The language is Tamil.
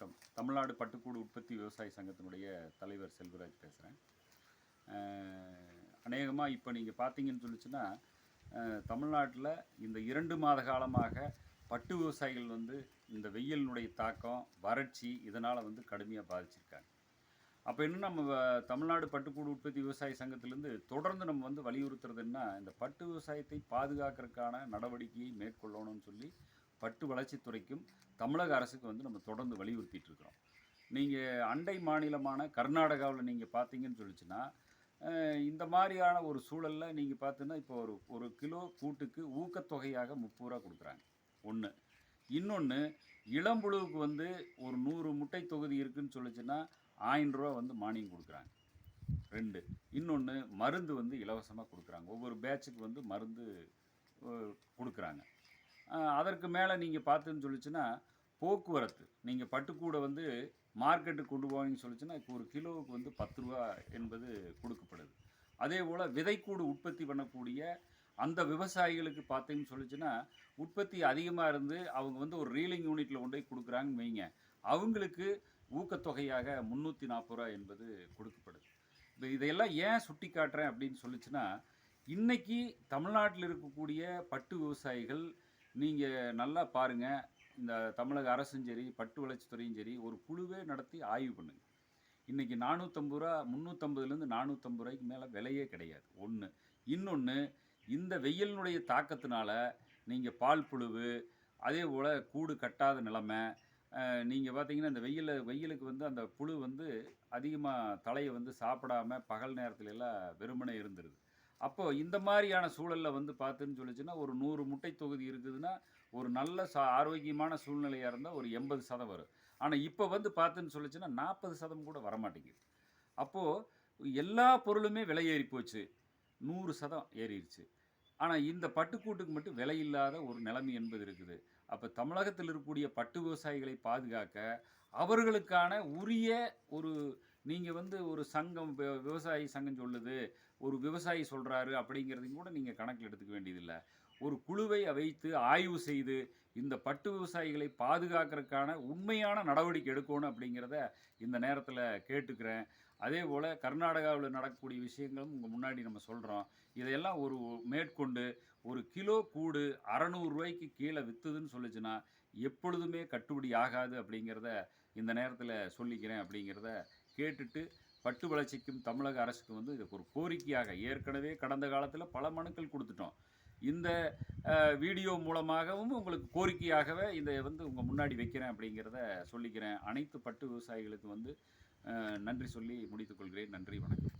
வணக்கம். தமிழ்நாடு பட்டுக்கூடு உற்பத்தி விவசாய சங்கத்தினுடைய தலைவர் செல்வராஜ் பேசுகிறேன். அநேகமாக இப்போ நீங்கள் பார்த்தீங்கன்னு சொல்லிச்சுன்னா, தமிழ்நாட்டில் இந்த 2 மாத காலமாக பட்டு விவசாயிகள் இந்த வெயிலினுடைய தாக்கம், வறட்சி இதனால் கடுமையாக பாதிச்சிருக்காங்க. அப்போ இன்னும் நம்ம தமிழ்நாடு பட்டுக்கூடு உற்பத்தி விவசாய சங்கத்திலேருந்து தொடர்ந்து நம்ம வலியுறுத்துறதுன்னா, இந்த பட்டு விவசாயத்தை பாதுகாக்கிறதுக்கான நடவடிக்கையை மேற்கொள்ளணும்னு சொல்லி பட்டு வளர்ச்சித்துறைக்கும் தமிழக அரசுக்கு நம்ம தொடர்ந்து வலியுறுத்திட்டு இருக்கிறோம். நீங்கள் அண்டை மாநிலமான கர்நாடகாவில் நீங்கள் பார்த்தீங்கன்னு சொல்லிச்சுன்னா, இந்த மாதிரியான ஒரு சூழலில் நீங்கள் பார்த்தீங்கன்னா இப்போ ஒரு கிலோ கூட்டுக்கு ஊக்கத்தொகையாக 30 ரூபா கொடுக்குறாங்க. ஒன்று. இன்னொன்று, இளம்புழுவுக்கு ஒரு 100 முட்டை தொகுதி இருக்குதுன்னு சொல்லிச்சுன்னா 1000 ரூபா மானியம் கொடுக்குறாங்க. 2. இன்னொன்று, மருந்து இலவசமாக கொடுக்குறாங்க. ஒவ்வொரு பேட்சுக்கு மருந்து கொடுக்குறாங்க. அதற்கு மேலே நீங்கள் பார்த்துன்னு சொல்லிச்சுன்னா, போக்குவரத்து நீங்கள் பட்டுக்கூடை மார்க்கெட்டுக்கு கொண்டு போவீங்கன்னு சொல்லிச்சுன்னா, இப்போ ஒரு கிலோவுக்கு 10 ரூபா என்பது கொடுக்கப்படுது. அதே போல் விதைக்கூடு உற்பத்தி பண்ணக்கூடிய அந்த விவசாயிகளுக்கு பார்த்தீங்கன்னு சொல்லிச்சுன்னா, உற்பத்தி அதிகமாக இருந்து அவங்க ஒரு ரீலிங் யூனிட்டில் கொண்டு போய் கொடுக்குறாங்கன்னு வைங்க, அவங்களுக்கு ஊக்கத்தொகையாக 340 ரூபா என்பது கொடுக்கப்படுது. இப்போ இதையெல்லாம் ஏன் சுட்டி காட்டுறேன் அப்படின்னு சொல்லிச்சுன்னா, இன்றைக்கி தமிழ்நாட்டில் இருக்கக்கூடிய பட்டு விவசாயிகள் நீங்கள் நல்லா பாருங்கள், இந்த தமிழக அரசும் சரி, பட்டு வளர்ச்சித்துறையும் சரி, ஒரு குழுவே நடத்தி ஆய்வு பண்ணுங்கள். இன்றைக்கி 450 ரூபா, 350லேருந்து 450 ரூபாய்க்கு மேலே விலையே கிடையாது. ஒன்று. இன்னொன்று, இந்த வெயிலினுடைய தாக்கத்தினால நீங்கள் பால் புழுவு, அதே போல் கூடு கட்டாத நிலைமை, நீங்கள் பார்த்தீங்கன்னா இந்த வெயிலுக்கு அந்த புழு அதிகமாக தலையை சாப்பிடாமல் பகல் நேரத்துல எல்லாம் வெறுமனே இருந்துருது. அப்போது இந்த மாதிரியான சூழலில் பார்த்துன்னு சொல்லிச்சுன்னா, ஒரு 100 முட்டை தொகுதி இருக்குதுன்னா, ஒரு நல்ல ஆரோக்கியமான சூழ்நிலையாக இருந்தால் ஒரு 80% வரும். ஆனால் இப்போ பார்த்துன்னு சொல்லிச்சுன்னா 40% கூட வரமாட்டேங்குது. அப்போது எல்லா பொருளுமே விலை ஏறி போச்சு, 100% ஏறிடுச்சு. ஆனால் இந்த பட்டுக்கூட்டுக்கு மட்டும் விலை இல்லாத ஒரு நிலைமை என்பது இருக்குது. அப்போ தமிழகத்தில் இருக்கக்கூடிய பட்டு விவசாயிகளை பாதுகாக்க அவர்களுக்கான உரிய ஒரு நீங்கள் ஒரு சங்கம், விவசாயி சங்கம் சொல்லுது, ஒரு விவசாயி சொல்கிறாரு அப்படிங்கிறதையும் கூட நீங்கள் கணக்கில் எடுத்துக்க வேண்டியதில்லை. ஒரு குழுவை வைத்து ஆய்வு செய்து இந்த பட்டு விவசாயிகளை பாதுகாக்கிறதுக்கான உண்மையான நடவடிக்கை எடுக்கணும் அப்படிங்கிறத இந்த நேரத்தில் கேட்டுக்கிறேன். அதே போல் கர்நாடகாவில் நடக்கக்கூடிய விஷயங்களும் உங்கள் முன்னாடி நம்ம சொல்கிறோம். இதையெல்லாம் மேற்கொண்டு ஒரு கிலோ கூடு 600 ரூபாய்க்கு கீழே விற்றுதுன்னு சொல்லிச்சுன்னா எப்பொழுதுமே கட்டுப்படி ஆகாது அப்படிங்கிறத இந்த நேரத்தில் சொல்லிக்கிறேன். அப்படிங்கிறத கேட்டுட்டு, பட்டு வளர்ச்சிக்கும் தமிழக அரசுக்கு இதுக்கு ஒரு கோரிக்கையாக ஏற்கனவே கடந்த காலத்தில் பல மனுக்கள் கொடுத்துட்டோம். இந்த வீடியோ மூலமாகவும் உங்களுக்கு கோரிக்கையாகவே இதை உங்கள் முன்னாடி வைக்கிறேன் அப்படிங்கிறத சொல்லிக்கிறேன். அனைத்து பட்டு விவசாயிகளுக்கு நன்றி சொல்லி முடித்துக்கொள்கிறேன். நன்றி, வணக்கம்.